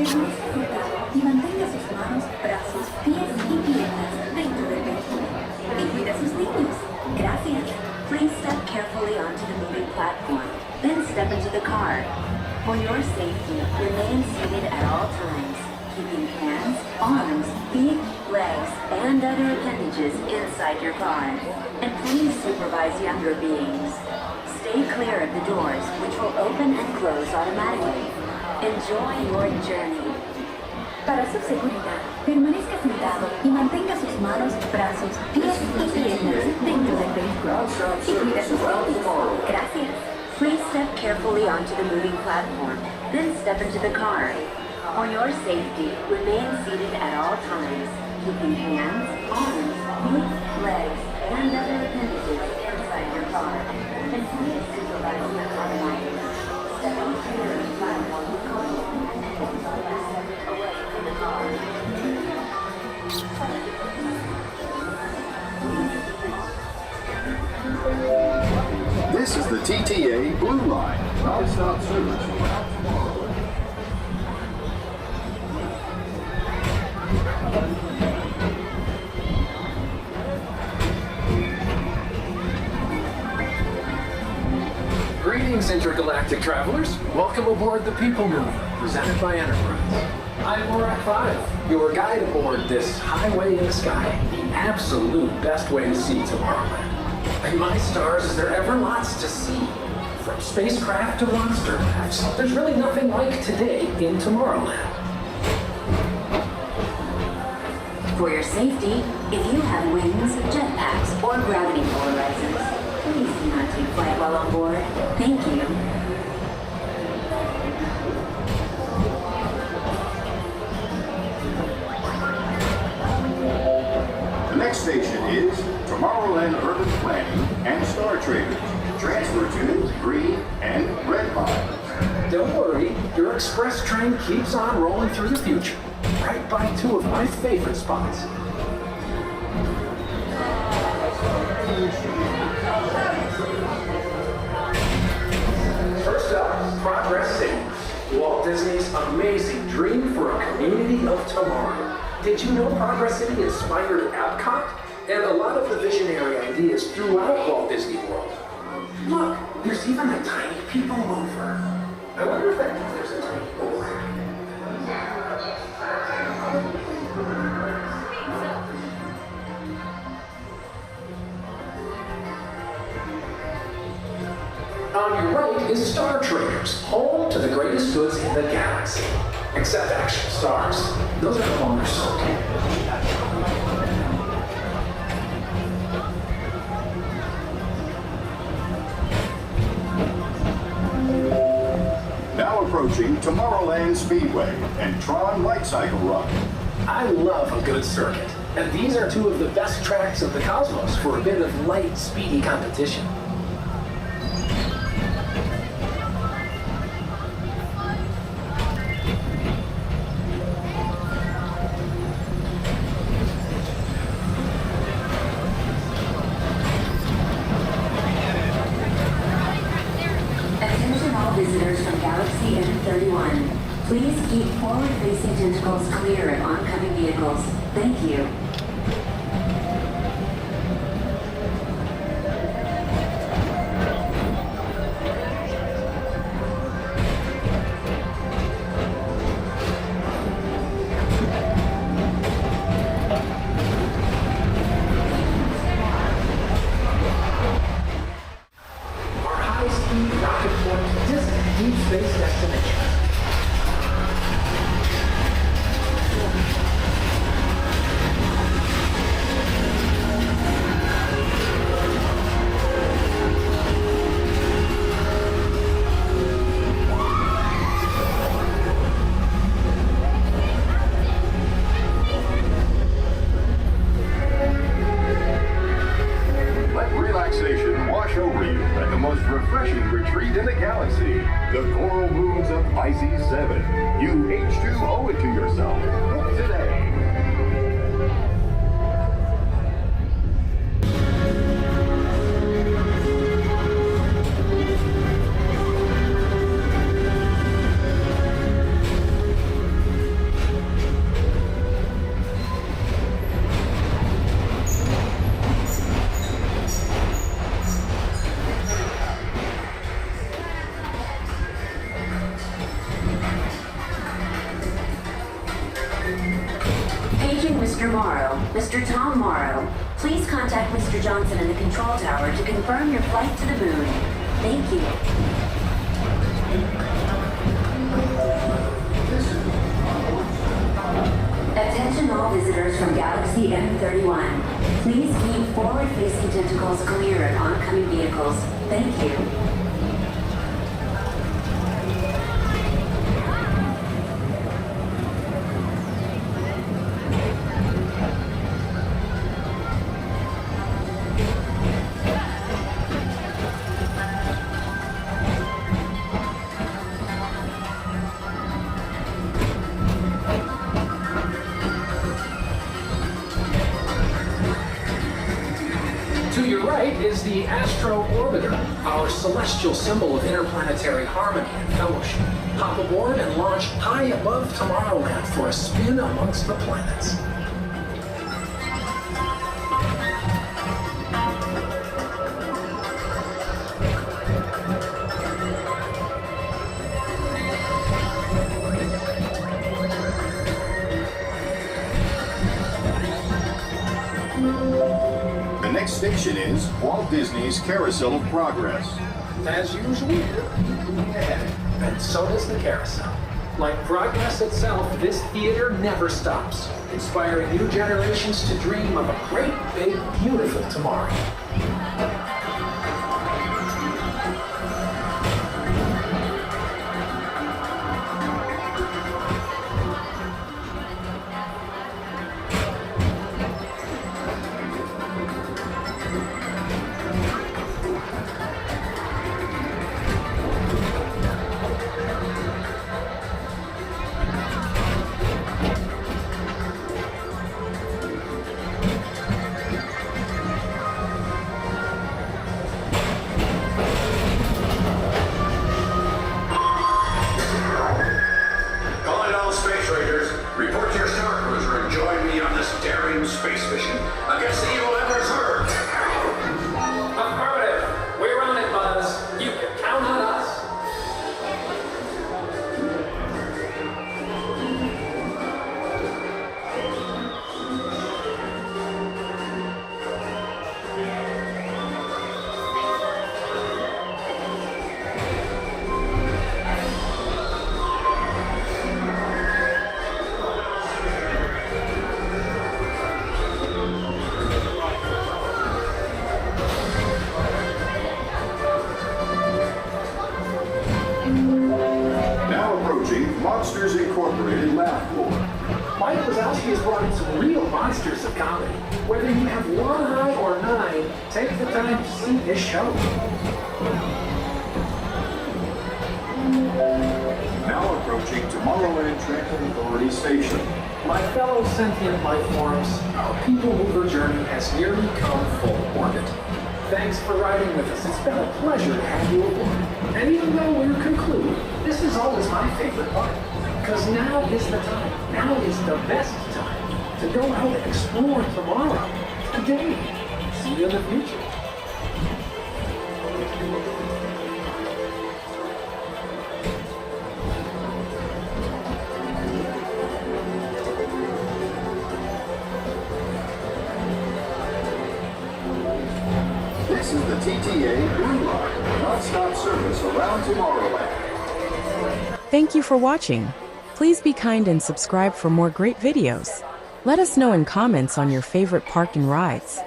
Permanezca sentado y mantenga sus manos, brazos, pies y piernas dentro del vehículo. Y cuida a sus niños. Gracias. Please step carefully onto the moving platform, then step into the car. For your safety, remain seated at all times, keeping hands, arms, feet, legs, and other appendages inside your car. And please supervise younger beings. Stay clear of the doors, which will open and close automatically. Enjoy your journey. Para su seguridad, permanezca sentado y mantenga sus manos, brazos, pies y piernas dentro del vehículo. Y cuida a sus niños. Gracias. Please step carefully onto the moving platform, then step into the car. For your safety, remain seated at all times, keeping hands, arms, feet, legs, and other appendages inside your car. And please supervise your car lighting. Stepping clear of the platform with caution and step away from the car. This is the TTA Blue Line, non-stop service. Greetings, intergalactic travelers. Welcome aboard the PeopleMover, presented by Enterprise. I'm Lorak 5, your guide aboard this highway in the sky, the absolute best way to see Tomorrowland. And my stars, is there ever lots to see? From spacecraft to monster maps, there's really nothing like today in Tomorrowland. For your safety, if you have wings, jetpacks, or gravity polarizers, please do not take flight while on board. Thank you. The next station is Tomorrowland Urban Planning and Star Traders. Transfer to green and red lines. Don't worry, your express train keeps on rolling through the future, right by two of my favorite spots. First up, Progress City, Walt Disney's amazing dream for a community of tomorrow. Did you know Progress City inspired Epcot? And a lot of the visionary ideas throughout Walt Disney World. Look, there's even a tiny PeopleMover. I wonder if that means there's a tiny mover. On your right is Star Traders, home to the greatest goods in the galaxy. Except action stars. Those are no longer sold. Now approaching Tomorrowland Speedway and Tron Light Cycle Run. I love a good circuit, and these are two of the best tracks of the cosmos for a bit of light, speedy competition. Attention all visitors from Galaxy N31. Please keep forward-facing tentacles clear of oncoming vehicles. Thank you. Our high-speed rocket point Disney deep space destination. Let relaxation wash over you at the most refreshing retreat in the galaxy. The Coral Moons of Pisces 7. You H2 owe it to yourself. Book today. contact Mr. Johnson in the control tower to confirm your flight to the moon. Thank you. Attention all visitors from Galaxy M31. Please keep forward-facing tentacles clear of oncoming vehicles. Thank you. To your right is the Astro Orbiter, our celestial symbol of interplanetary harmony and fellowship. Hop aboard and launch high above Tomorrowland for a spin amongst the planets. The next station is Walt Disney's Carousel of Progress. As usual, moving ahead, and so does the carousel. Like progress itself, this theater never stops, inspiring new generations to dream of a great, big, beautiful tomorrow. Report to your star cruiser and join me on this daring space mission against the evil Eversberg. Affirmative. We're on it, Buzz. You can count on us. Monsters Incorporated laugh floor. Mike Wazowski has brought in some real monsters of comedy. Whether you have one eye or nine, take the time to see this show. Now approaching Tomorrowland Transit Authority Station. My fellow sentient life forms, our PeopleMover journey has nearly come full orbit. Thanks for riding with us. It's been a pleasure to have you aboard. And even though we're concluded, this is always my favorite part. Because now is the time. Now is the best time to go out and explore tomorrow. Today. See you in the future. This is the TTA Blue Line, non-stop service around Tomorrowland. Thank you for watching. Please be kind and subscribe for more great videos. Let us know in comments on your favorite park and rides.